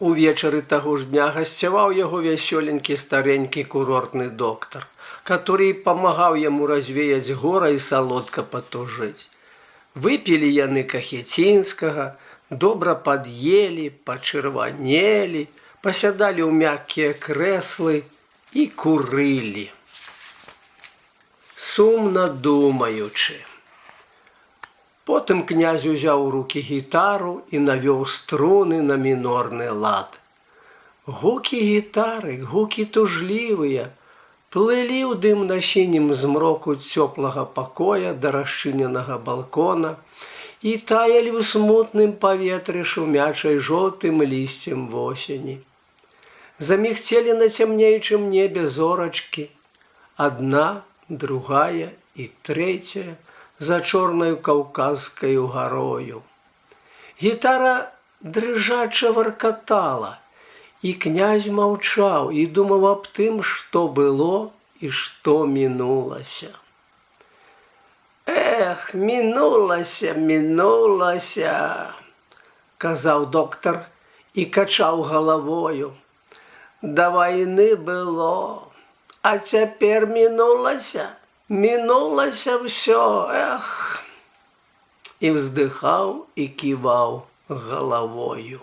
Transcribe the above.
Увечары таго ж дня гасцяваў яго вясёленькі старенькі курортны доктар, который памагаў яму развеяць гора і салодка патужыць. Выпілі яны кахецінскага, добра пад'елі, пачырванелі, пасядалі ў мяккія крэслы і курылі, сумна думаючы. Потым князь узяў у рукі гітару і навёў струны на мінорны лад. Гукі гітары, гукі тужлівыя, плылі ў дымна-сінім змроку цёплага пакоя да расчыненага балкона і таялі ў смутным паветры, шумячай жоўтым лісцем восені. Замігцелі на цямнеючым небе зорачкі, адна, другая і трэцяя, за чорнаю каўказскаю гарою. Гітара дрыжача варкатала, і князь маўчаў і думаў аб тым, што было і што мінулася. «Эх, мінулася, мінулася», – казаў доктар і качаў галавою. «Да вайны было, а цяпер мінулася. Мінулася ўсё, эх!» І ўздыхаў і ківаў галавою.